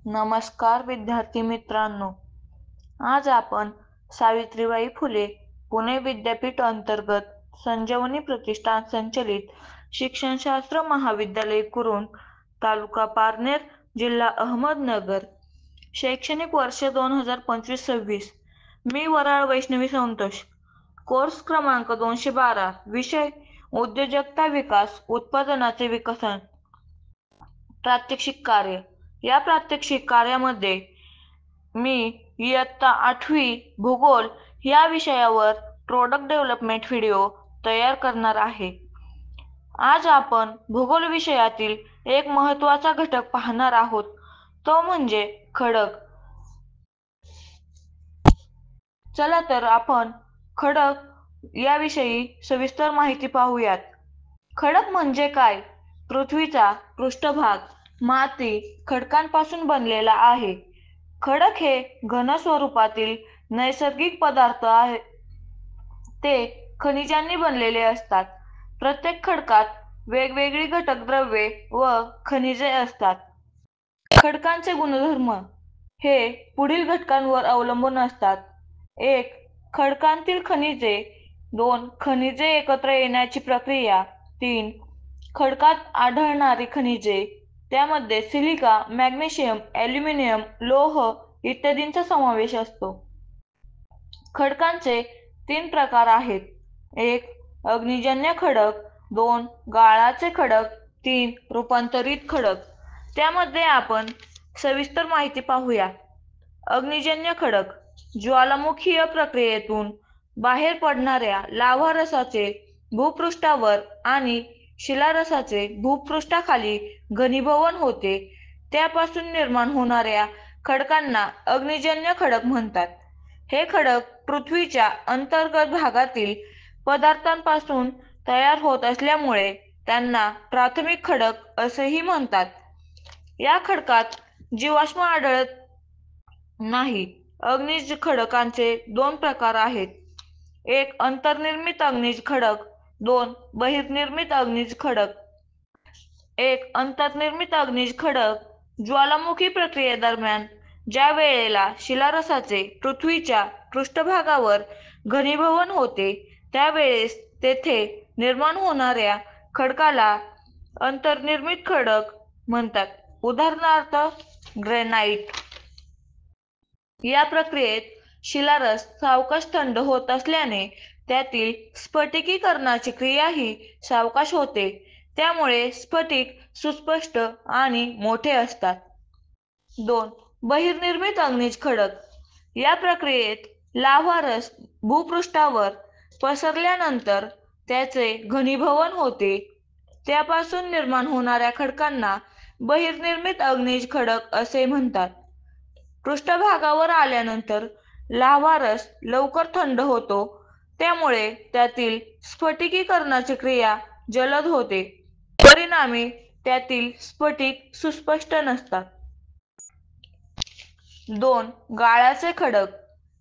नमस्कार विद्यार्थी मित्रांनो, आज आपण सावित्रीबाई फुले पुणे विद्यापीठ अंतर्गत संजीवनी प्रतिष्ठान संचलित शिक्षणशास्त्र महाविद्यालय कुरुंद, तालुका पारनेर, जिल्हा अहमदनगर, शैक्षणिक वर्ष 2025-26. मी वराळ वैष्णवी संतोष. कोर्स क्रमांक 212. विषय उद्योजकता विकास उत्पादनाचे विकसन. प्रात्यक्षिक कार्य. या प्रात्यक्षिक कार्यामध्ये मी इयत्ता 8वी भूगोल या विषयावर प्रोडक्ट डेव्हलपमेंट व्हिडिओ तयार करणार आहे. आज आपण भूगोल विषयातील एक महत्त्वाचा घटक पाहणार आहोत, तो म्हणजे खडक. चला तर आपण खडक याविषयी सविस्तर माहिती पाहूयात. खडक म्हणजे काय? पृथ्वीचा पृष्ठभाग माती खडकांपासून बनलेला आहे. खडक हे घन स्वरूपातील नैसर्गिक पदार्थ आहेत. ते खनिजांनी बनलेले असतात. प्रत्येक खडकात वेगवेगळी घटक द्रव्ये व खनिजे असतात. खडकांचे गुणधर्म हे पुढील घटकांवर अवलंबून असतात. 1. खडकांतील खनिजे. 2. खनिजे एकत्र येण्याची प्रक्रिया. 3. खडकात आढळणारी खनिजे, त्यामध्ये सिलिका, मॅग्नेशियम, ॲल्युमिनियम, लोह इत्यादींचा समावेश असतो. खडकांचे 3 प्रकार आहेत. 1. अग्निजन्य खडक. 2. गाळाचे खडक. 3. रूपांतरित खडक. त्यामध्ये आपण सविस्तर माहिती पाहूया. अग्निजन्य खडक. ज्वालामुखीय प्रक्रियेतून बाहेर पडणाऱ्या लाव्हा रसाचे भूपृष्ठावर आणि शिलारसाचे भूपृष्ठाखाली घनीभवन होते. त्यापासून निर्माण होणाऱ्या खडकांना अग्निजन्य खडक म्हणतात. हे खडक पृथ्वीच्या अंतर्गत भागातील पदार्थांपासून तयार होत असल्यामुळे त्यांना प्राथमिक खडक असेही म्हणतात. या खडकात जीवाश्म आढळत नाही. अग्निज खडकांचे 2 प्रकार आहेत. 1. अंतर्निर्मित अग्निज खडक. 2. बहिर्निर्मित अग्निज खडक. 1. अंतर्निर्मित अग्निज खडक. ज्वालामुखी प्रक्रियेदरम्यान ज्या वेळेला शिलारसाचे पृथ्वीच्या पृष्ठभागावर घनीभवन होते, त्यावेळेस तेथे निर्माण होणाऱ्या खडकाला अंतर्निर्मित खडक म्हणतात. उदाहरणार्थ ग्रेनाइट. या प्रक्रियेत शिलारस सावकाश थंड होत असल्याने त्यातील स्फटिकीकरणाची क्रियाही सावकाश होते. त्यामुळे स्फटिक सुस्पष्ट आणि मोठे असतात. 2. बहिर्निर्मित अग्निज खडक. या प्रक्रियेत लाव्हा रस भूपृष्ठावर पसरल्यानंतर त्याचे घनीभवन होते. त्यापासून निर्माण होणाऱ्या खडकांना बहिर्निर्मित अग्निज खडक असे म्हणतात. पृष्ठभागावर आल्यानंतर लाव्हा रस लवकर थंड होतो, त्यामुळे त्यातील स्फटिकीकरणाची क्रिया जलद होते. परिणामी त्यातील स्फटिक सुस्पष्ट नसतात. 2. गाळाचे खडक.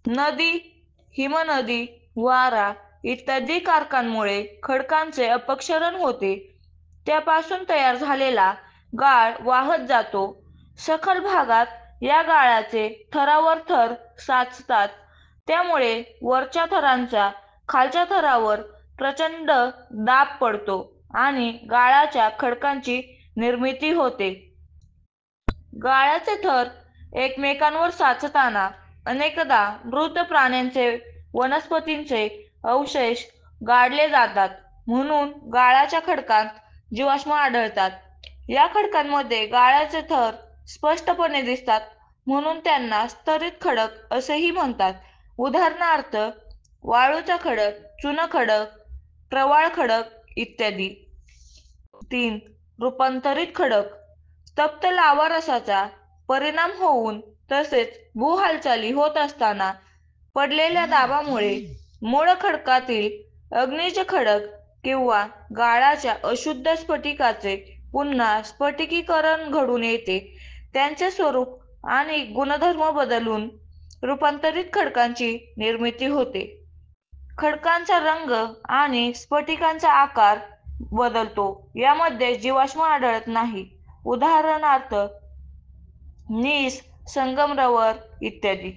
नदी, हिमनदी, वारा इत्यादी कारकांमुळे खडकांचे अपक्षरण होते. त्यापासून तयार झालेला गाळ वाहत जातो. सखल भागात या गाळाचे थरावर थर साचतात. त्यामुळे वरच्या थरांचा खालच्या थरावर प्रचंड दाब पडतो आणि गाळाच्या खडकांची निर्मिती होते. गाळाचे थर एकमेकांवर साचताना अनेकदा मृत प्राण्यांचे, वनस्पतींचे अवशेष गाडले जातात. म्हणून गाळाच्या खडकांत जीवाश्म आढळतात. या खडकांमध्ये गाळाचे थर स्पष्टपणे दिसतात, म्हणून त्यांना स्तरित खडक असेही म्हणतात. उदाहरणार्थ वाळूचा खडक, चुनखडक, प्रवाळ खडक इत्यादी. 3. रूपांतरित खडक. तप्त लाव्हा रसाचा परिणाम होऊन तसेच भूहालचाली होत असताना पडलेल्या दाबामुळे मूळ खडकातील अग्निज खडक किंवा गाळाच्या अशुद्ध स्फटिकाचे पुन्हा स्फटिकीकरण घडून येते. त्यांचे स्वरूप आणि गुणधर्म बदलून रूपांतरित खडकांची निर्मिती होते. खडकांचा रंग आणि स्फटिकांचा आकार बदलतो. यामध्ये जीवाश्म आढळत नाही. उदाहरणार्थ नीस, संगमरवर इत्यादी.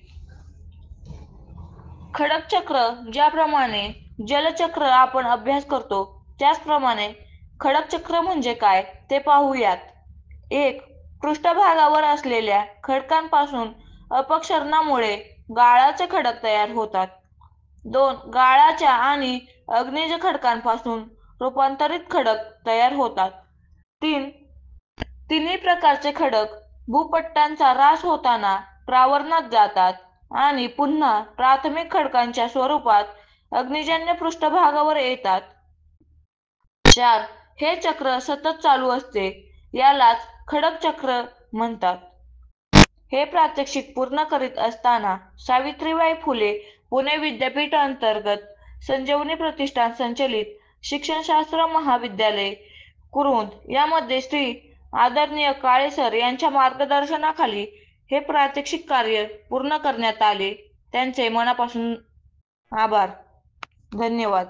खडक चक्र ज्याप्रमाणे जलचक्र आपण अभ्यास करतो त्याचप्रमाणे खडक चक्र म्हणजे काय ते पाहूयात. 1. पृष्ठभागावर असलेल्या खडकांपासून अपक्षरणामुळे गाळाचे खडक तयार होतात. 2. गाळाच्या आणि अग्निज खडकांपासून रूपांतरित खडक तयार होतात. 3. तिन्ही प्रकारचे खडक भूपट्टांचा ऱ्हास होताना प्रावर्णात जातात आणि पुन्हा प्राथमिक खडकांच्या स्वरूपात अग्निजन्य पृष्ठभागावर येतात. 4. हे चक्र सतत चालू असते, यालाच खडक चक्र म्हणतात. हे प्रात्यक्षिक पूर्ण करीत असताना सावित्रीबाई फुले पुणे विद्यापीठ अंतर्गत संजीवनी प्रतिष्ठान संचलित शिक्षणशास्त्र महाविद्यालय कुरुंद यामध्ये श्री आदरणीय काळे सर यांच्या मार्गदर्शनाखाली हे प्रात्यक्षिक कार्य पूर्ण करण्यात आले. त्यांचे मनापासून आभार. धन्यवाद.